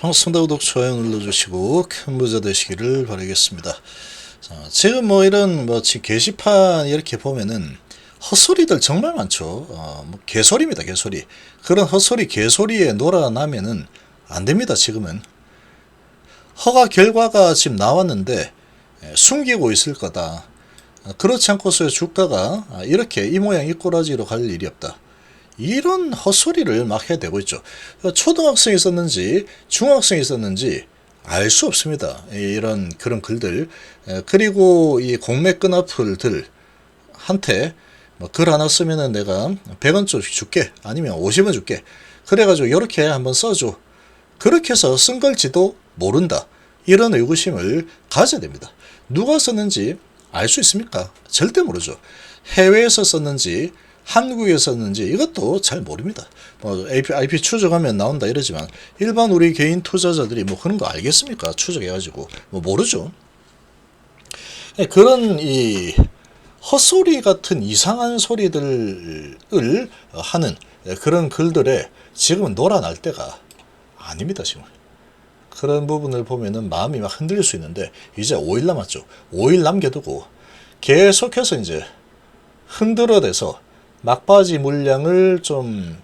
반갑습니다. 구독, 좋아요 눌러주시고 큰 부자 되시기를 바라겠습니다. 자, 지금 뭐 이런 지금 게시판 이렇게 보면은 헛소리들 정말 많죠. 뭐 개소리입니다, 개소리. 그런 헛소리, 개소리에 놀아나면은 안 됩니다. 지금은 허가 결과가 지금 나왔는데 숨기고 있을 거다. 그렇지 않고서야 주가가 이렇게 이 모양 이 꼬라지로 갈 일이 없다. 이런 헛소리를 막 해대고 있죠. 초등학생이 썼는지 중학생이 썼는지 알 수 없습니다. 이런 그런 글들. 그리고 이 공매 끈앞을들 한테 글 하나 쓰면은 내가 100원 줄게, 아니면 50원 줄게, 그래가지고 이렇게 한번 써줘. 그렇게 해서 쓴 걸지도 모른다. 이런 의구심을 가져야 됩니다. 누가 썼는지 알 수 있습니까? 절대 모르죠. 해외에서 썼는지 한국에서 썼는지 이것도 잘 모릅니다. IP 추적하면 나온다 이러지만 일반 우리 개인 투자자들이 그런 거 알겠습니까? 추적해가지고 모르죠. 그런 이 헛소리 같은 이상한 소리들을 하는 그런 글들에 지금은 놀아날 때가 아닙니다. 지금 그런 부분을 보면은 마음이 막 흔들릴 수 있는데, 이제 5일 남았죠. 5일 남겨두고 계속해서 이제 흔들어대서 막바지 물량을 좀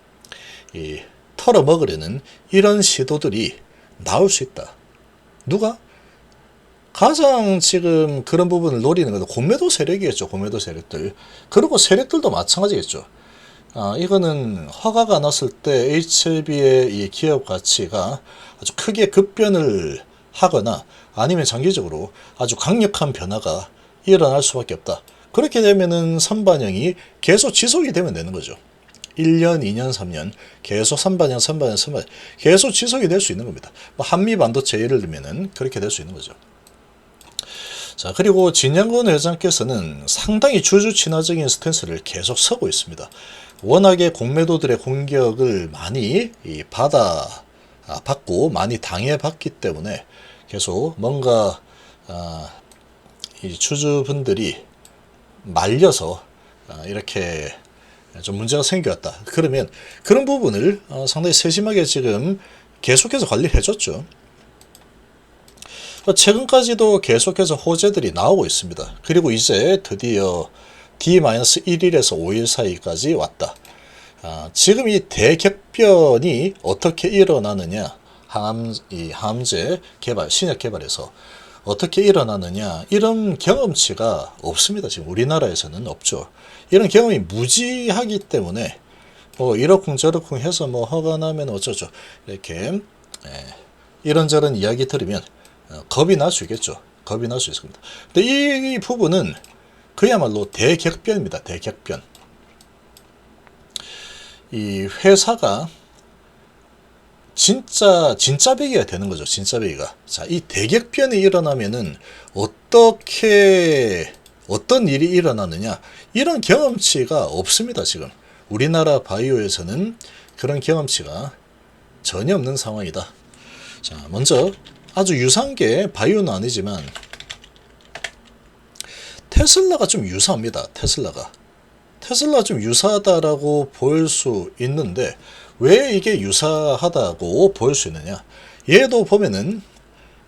털어먹으려는 이런 시도들이 나올 수 있다. 누가? 가장 지금 그런 부분을 노리는 것은 공매도 세력이겠죠. 공매도 세력들. 그리고 세력들도 마찬가지겠죠. 이거는 허가가 났을 때 HLB의 이 기업 가치가 아주 크게 급변을 하거나 아니면 장기적으로 아주 강력한 변화가 일어날 수밖에 없다. 그렇게 되면은 선반영이 계속 지속이 되면 되는 거죠. 1년, 2년, 3년 계속 선반영 계속 지속이 될 수 있는 겁니다. 한미 반도체 예를 들면은 그렇게 될 수 있는 거죠. 자, 그리고 진양근 회장께서는 상당히 주주 친화적인 스탠스를 계속 서고 있습니다. 워낙에 공매도들의 공격을 많이 받고 많이 당해봤기 때문에 계속 뭔가 이 주주분들이 말려서 이렇게 좀 문제가 생겼다. 그러면 그런 부분을 상당히 세심하게 지금 계속해서 관리를 해줬죠. 최근까지도 계속해서 호재들이 나오고 있습니다. 그리고 이제 드디어 D-1일에서 5일 사이까지 왔다. 지금 이 대격변이 어떻게 일어나느냐, 항암제 개발, 신약 개발에서 어떻게 일어나느냐, 이런 경험치가 없습니다. 지금 우리나라에서는 없죠. 이런 경험이 무지하기 때문에 이러쿵저러쿵 해서 허가 나면 어쩌죠, 이렇게 이런저런 이야기 들으면 겁이 날 수 있겠죠. 겁이 날 수 있습니다. 근데 이 부분은 그야말로 대격변입니다. 대격변. 이 회사가 진짜 배기가 되는 거죠. 진짜 배기가. 자, 이 대격변이 일어나면은 어떤 일이 일어나느냐, 이런 경험치가 없습니다. 지금 우리나라 바이오에서는 그런 경험치가 전혀 없는 상황이다. 자, 먼저 아주 유사한 게 바이오는 아니지만 테슬라가 좀 유사합니다. 테슬라가 좀 유사하다라고 볼 수 있는데, 왜 이게 유사하다고 볼 수 있느냐, 얘도 보면은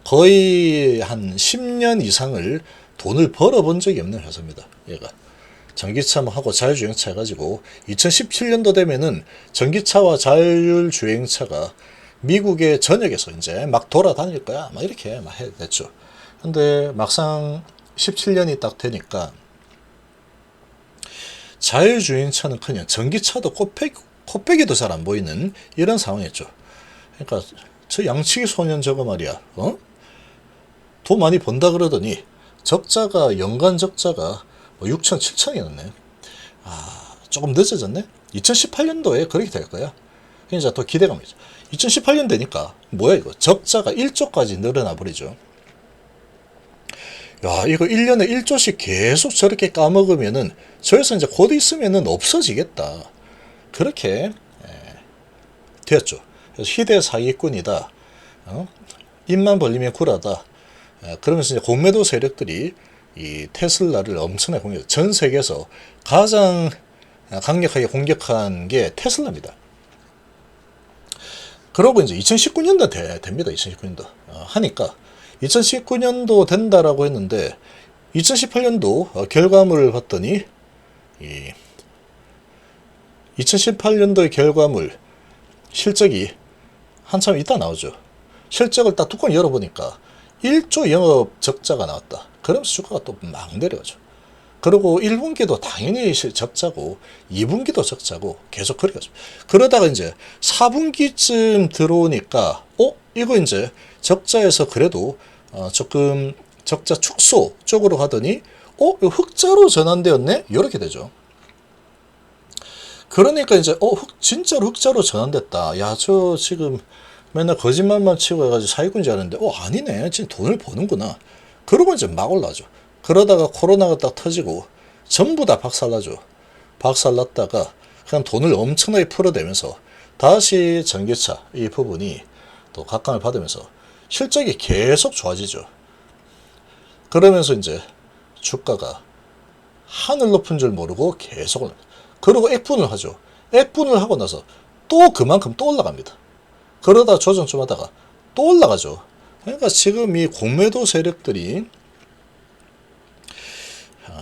거의 한 10년 이상을 돈을 벌어본 적이 없는 회사입니다. 얘가 전기차하고 자율주행차 해가지고 2017년도 되면은 전기차와 자율주행차가 미국의 전역에서 이제 막 돌아다닐 거야, 막 이렇게 막 했죠. 근데 막상 17년이 딱 되니까 자율주행차는커녕 전기차도 코빼기도 잘 안 보이는 이런 상황이었죠. 그러니까 저 양치기 소년 저거 말이야, 돈 많이 번다 그러더니 연간 적자가 6천, 7천이었네. 조금 늦어졌네. 2018년도에 그렇게 될 거야. 이제 더 기대감이죠. 2018년 되니까 뭐야 이거, 적자가 1조까지 늘어나 버리죠. 야, 이거 1년에 1조씩 계속 저렇게 까먹으면은 저에서 이제 곧 있으면은 없어지겠다. 그렇게 되었죠. 그래서 희대 사기꾼이다. 입만 벌리면 굴하다. 그러면서 이제 공매도 세력들이 이 테슬라를 엄청나게 공격, 전 세계에서 가장 강력하게 공격한 게 테슬라입니다. 그러고 이제 2019년도 됩니다. 2019년도 하니까 2019년도 된다라고 했는데 2018년도 결과물을 봤더니 이 2018년도의 결과물 실적이 한참 있다 나오죠. 실적을 딱 뚜껑 열어보니까 1조 영업 적자가 나왔다. 그러면서 주가가 또 막 내려가죠. 그리고 1분기도 당연히 적자고 2분기도 적자고 계속 그래 가죠. 그러다가 이제 4분기쯤 들어오니까 이거 이제 적자에서 그래도 조금 적자 축소 쪽으로 가더니 이거 흑자로 전환되었네? 이렇게 되죠. 그러니까 이제 진짜로 흑자로 전환됐다. 야, 저 지금 맨날 거짓말만 치고 해가지고 사기꾼인 아는데 아니네. 지금 돈을 버는구나. 그러고 이제 막 올라죠. 그러다가 코로나가 딱 터지고 전부 다 박살나죠. 박살났다가 그냥 돈을 엄청나게 풀어대면서 다시 전기차 이 부분이 또 각광을 받으면서 실적이 계속 좋아지죠. 그러면서 이제 주가가 하늘 높은 줄 모르고 계속 올라갑니다. 그리고 액분을 하죠. 액분을 하고 나서 또 그만큼 또 올라갑니다. 그러다 조정 좀 하다가 또 올라가죠. 그러니까 지금 이 공매도 세력들이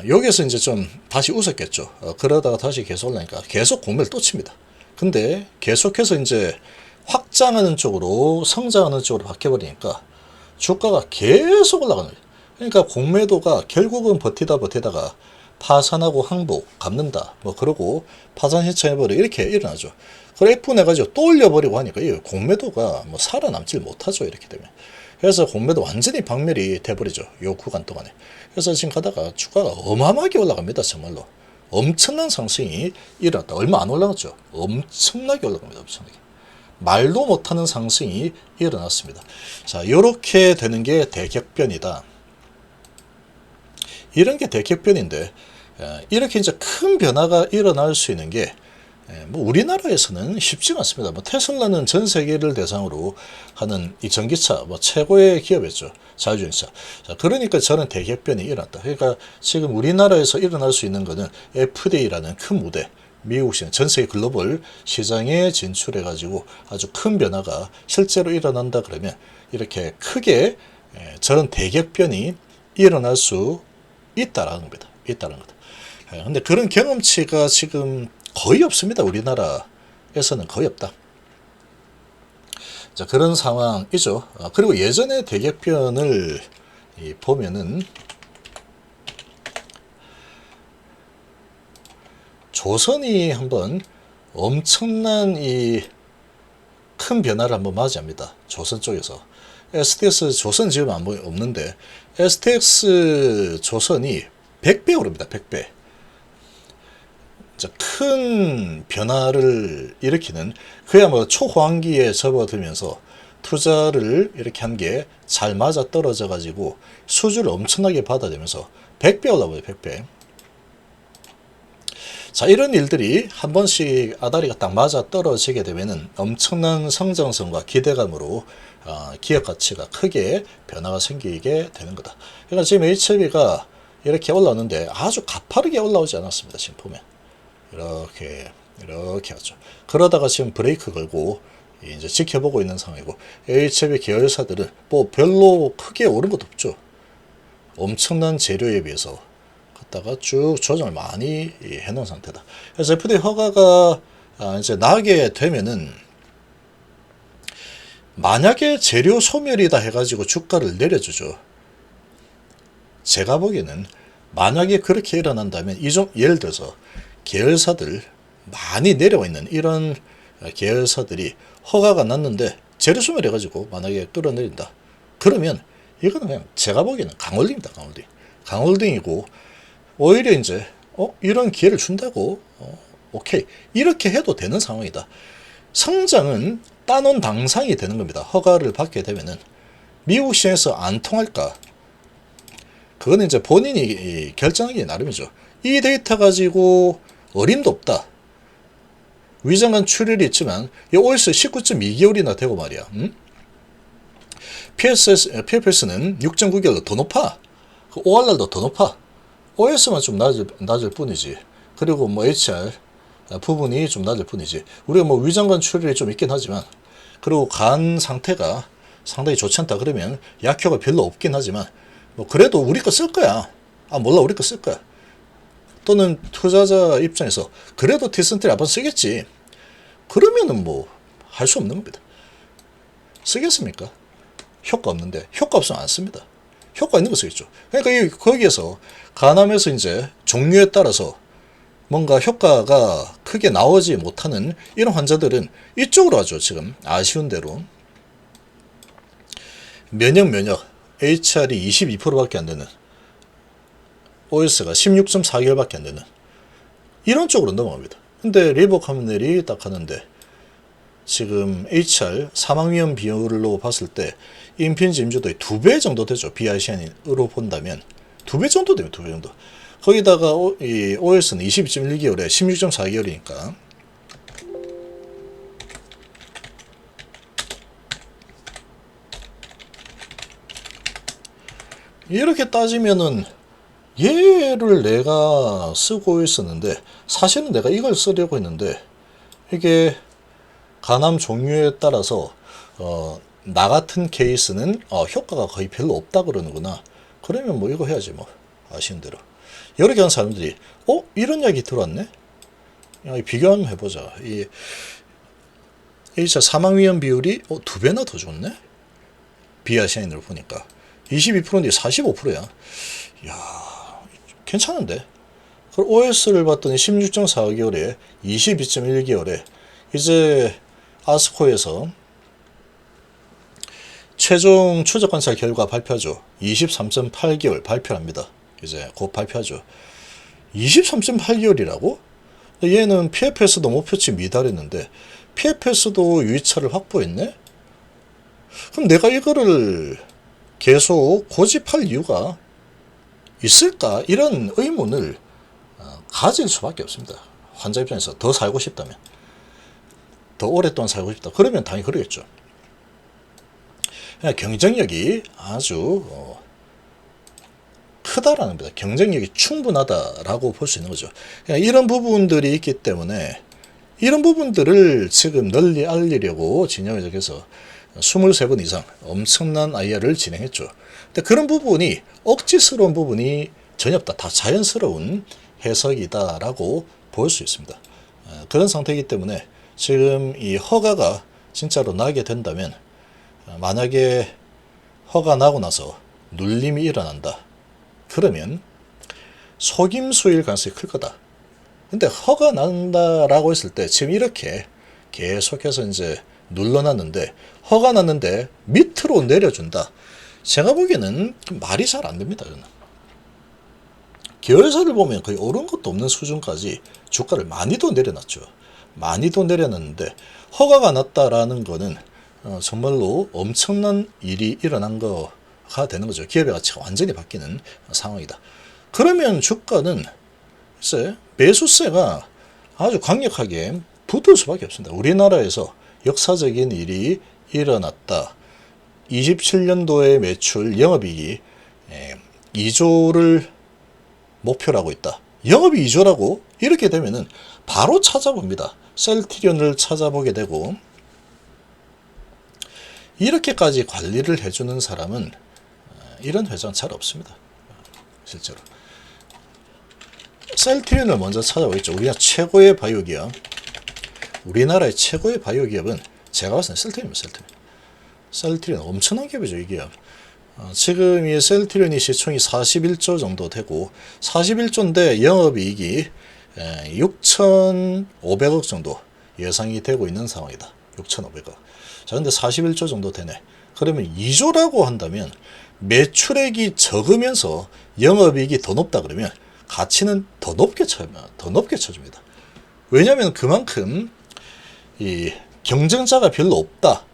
여기서 이제 좀 다시 웃었겠죠. 그러다가 다시 계속 올라니까 계속 공매를 또 칩니다. 근데 계속해서 이제 확장하는 쪽으로 성장하는 쪽으로 바뀌어버리니까 주가가 계속 올라가는 거예요. 그러니까 공매도가 결국은 버티다가 파산하고 항복, 갚는다. 뭐 그러고 파산 신청해버려 이렇게 일어나죠. 그걸 F내가지고 또 올려버리고 하니까 이 공매도가 뭐 살아남질 못하죠. 이렇게 되면. 그래서 공매도 완전히 박멸이 돼버리죠. 요 구간 동안에. 그래서 지금 가다가 주가가 어마어마하게 올라갑니다. 정말로. 엄청난 상승이 일어났다. 얼마 안 올라갔죠. 엄청나게 올라갑니다. 엄청나게. 말도 못하는 상승이 일어났습니다. 자, 요렇게 되는 게 대격변이다. 이런 게 대격변인데 이렇게 이제 큰 변화가 일어날 수 있는 게 뭐 우리나라에서는 쉽지가 않습니다. 뭐 테슬라는 전 세계를 대상으로 하는 이 전기차 뭐 최고의 기업이었죠. 자율주행차. 자, 그러니까 저는 대격변이 일어났다. 그러니까 지금 우리나라에서 일어날 수 있는 거는 FDA라는 큰 무대, 미국 시장, 전 세계 글로벌 시장에 진출해 가지고 아주 큰 변화가 실제로 일어난다 그러면 이렇게 크게 저런 대격변이 일어날 수 있다라는 겁니다. 있다는 거다. 근데 그런 경험치가 지금 거의 없습니다. 우리나라에서는 거의 없다. 자, 그런 상황이죠. 그리고 예전에 대격변을 보면은 조선이 한번 엄청난 이 큰 변화를 한번 맞이합니다. 조선 쪽에서. STX 조선 지금 없는데 STX 조선이 100배 오릅니다. 100배. 큰 변화를 일으키는 그야말로 초호황기에 접어들면서 투자를 이렇게 한 게 잘 맞아 떨어져 가지고 수주를 엄청나게 받아들면서 100배 올라버려요. 100배. 자, 이런 일들이 한 번씩 아다리가 딱 맞아 떨어지게 되면은 엄청난 성장성과 기대감으로 기업 가치가 크게 변화가 생기게 되는 거다. 그러니까 지금 HLB가 이렇게 올라오는데 아주 가파르게 올라오지 않았습니다. 지금 보면 이렇게 하죠. 그러다가 지금 브레이크 걸고 이제 지켜보고 있는 상황이고 HLB 계열사들은 뭐 별로 크게 오른 것도 없죠. 엄청난 재료에 비해서 갔다가 쭉 조정을 많이 해놓은 상태다. 그래서 FDA 허가가 이제 나게 되면은 만약에 재료 소멸이다 해가지고 주가를 내려주죠. 제가 보기에는 만약에 그렇게 일어난다면 예를 들어서 계열사들 많이 내려와 있는 이런 계열사들이 허가가 났는데 재료 소멸 해가지고 만약에 끌어내린다. 그러면 이거는 그냥 제가 보기에는 강홀딩입니다. 강홀딩이고 오히려 이제 이런 기회를 준다고 오케이 이렇게 해도 되는 상황이다. 성장은 따놓은 당상이 되는 겁니다. 허가를 받게 되면은 미국 시장에서 안 통할까? 그거는 이제 본인이 결정하기 나름이죠. 이 데이터 가지고 어림도 없다. 위장관 출혈이 있지만 이 OS 19.2개월이나 되고 말이야. PFS는 6.9개월로 더 높아. 그 ORR도 더 높아. OS만 좀 낮을 뿐이지. 그리고 뭐 HR 부분이 좀 낮을 뿐이지. 우리가 뭐 위장관 출혈이 좀 있긴 하지만 그리고 간 상태가 상당히 좋지 않다 그러면 약효가 별로 없긴 하지만 뭐 그래도 우리 거 쓸 거야. 아 몰라 우리 거 쓸 거야. 또는 투자자 입장에서 그래도 티슨트리 한번 쓰겠지. 그러면은 뭐 할 수 없는 겁니다. 쓰겠습니까? 효과 없는데 효과 없으면 안 씁니다. 효과 있는 거 쓰겠죠. 그러니까 거기에서 간암에서 이제 종류에 따라서 뭔가 효과가 크게 나오지 못하는 이런 환자들은 이쪽으로 하죠. 지금 아쉬운 대로 면역 HR이 22%밖에 안 되는 OS가 16.4개월밖에 안 되는 이런 쪽으로 넘어갑니다. 근데 리보카문넬이 딱 하는데 지금 HR 사망 위험 비율로 봤을 때 임핀지 임주도의 2배 정도 되죠. BICN으로 본다면 2배 정도 되면 2배 정도. 거기다가 이 OS는 22.1개월에 16.4개월이니까 이렇게 따지면은 얘를 내가 쓰고 있었는데 사실은 내가 이걸 쓰려고 했는데 이게 간암 종류에 따라서 나 같은 케이스는 효과가 거의 별로 없다 그러는구나. 그러면 뭐 이거 해야지 뭐 아쉬운 대로. 여러 개 하는 사람들이 이런 이야기 들어왔네. 야, 비교 한번 해보자. 이 A차 사망 위험 비율이 2배나 더 좋네. 비아시아인으로 보니까 22%인데 45%야. 야 괜찮은데. 그리고 OS를 봤더니 16.4개월에 22.1개월에 이제 아스코에서 최종 추적 관찰 결과 발표하죠. 23.8개월 발표합니다. 이제 곧 발표하죠. 23.8개월이라고? 얘는 PFS도 목표치 미달했는데 PFS도 유의차를 확보했네? 그럼 내가 이거를 계속 고집할 이유가 있을까? 이런 의문을 가질 수밖에 없습니다. 환자 입장에서 더 살고 싶다면. 더 오랫동안 살고 싶다. 그러면 당연히 그러겠죠. 경쟁력이 아주 크다라는 겁니다. 경쟁력이 충분하다라고 볼 수 있는 거죠. 이런 부분들이 있기 때문에 이런 부분들을 지금 널리 알리려고 진영을 적해서 23번 이상 엄청난 IR을 진행했죠. 근데 그런 부분이 억지스러운 부분이 전혀 없다. 다 자연스러운 해석이다라고 볼 수 있습니다. 그런 상태이기 때문에 지금 이 허가가 진짜로 나게 된다면 만약에 허가 나고 나서 눌림이 일어난다. 그러면 속임수일 가능성이 클 거다. 근데 허가 난다라고 했을 때 지금 이렇게 계속해서 이제 눌러놨는데 허가 났는데 밑으로 내려준다. 제가 보기에는 말이 잘 안 됩니다. 저는. 계열사를 보면 거의 오른 것도 없는 수준까지 주가를 많이도 내려놨죠. 많이도 내려놨는데 허가가 났다라는 거는 정말로 엄청난 일이 일어난 거가 되는 거죠. 기업의 가치가 완전히 바뀌는 상황이다. 그러면 주가는 글쎄 매수세가 아주 강력하게 붙을 수밖에 없습니다. 우리나라에서 역사적인 일이 일어났다. 27년도에 매출 영업이익이 2조를 목표로 하고 있다. 영업이 2조라고? 이렇게 되면은 바로 찾아봅니다. 셀트리온을 찾아보게 되고 이렇게까지 관리를 해주는 사람은 이런 회사는 잘 없습니다. 실제로. 셀트리온을 먼저 찾아보겠죠. 우리나라 최고의 바이오 기업. 우리나라의 최고의 바이오 기업은 제가 봤을 때 셀트리온입니다. 셀트리온 엄청난 기업이죠. 이 기업. 지금 이 셀트리온이 시총이 41조 정도 되고 41조인데 영업이익이 6,500억 정도 예상이 되고 있는 상황이다. 6,500억. 자, 근데 41조 정도 되네. 그러면 2조라고 한다면 매출액이 적으면서 영업이익이 더 높다 그러면 가치는 더 높게 쳐줍니다. 왜냐하면 그만큼 이 경쟁자가 별로 없다.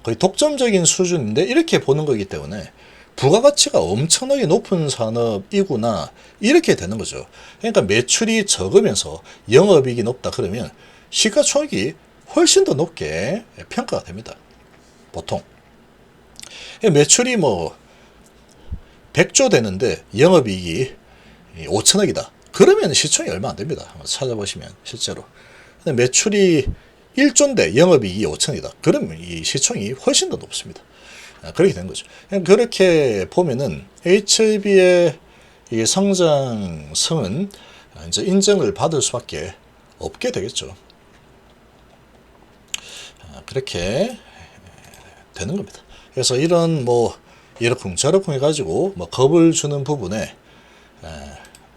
거의 독점적인 수준인데 이렇게 보는 거기 때문에 부가가치가 엄청나게 높은 산업이구나 이렇게 되는 거죠. 그러니까 매출이 적으면서 영업이익이 높다 그러면 시가총액이 훨씬 더 높게 평가가 됩니다. 보통 매출이 뭐 100조 되는데 영업이익이 5천억이다. 그러면 시총이 얼마 안 됩니다. 한번 찾아보시면 실제로. 근데 매출이 1조인데 영업이익이 5천이다. 그러면 이 시총이 훨씬 더 높습니다. 그렇게 된 거죠. 그렇게 보면은 HLB의 이 성장성은 이제 인정을 받을 수밖에 없게 되겠죠. 그렇게 되는 겁니다. 그래서 이런 뭐 이러쿵저러쿵 해가지고 뭐 겁을 주는 부분에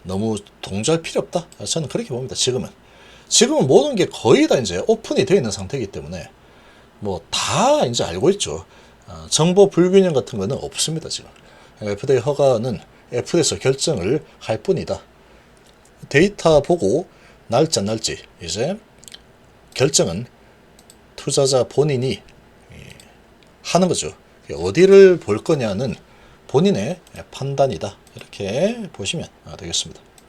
너무 동조할 필요 없다. 저는 그렇게 봅니다. 지금은 모든 게 거의 다 이제 오픈이 되어 있는 상태이기 때문에 뭐 다 이제 알고 있죠. 정보 불균형 같은 거는 없습니다. 지금 FDA 허가는 FDA에서 결정을 할 뿐이다. 데이터 보고 날지 안 날지 이제 결정은 투자자 본인이 하는 거죠. 어디를 볼 거냐는 본인의 판단이다. 이렇게 보시면 되겠습니다.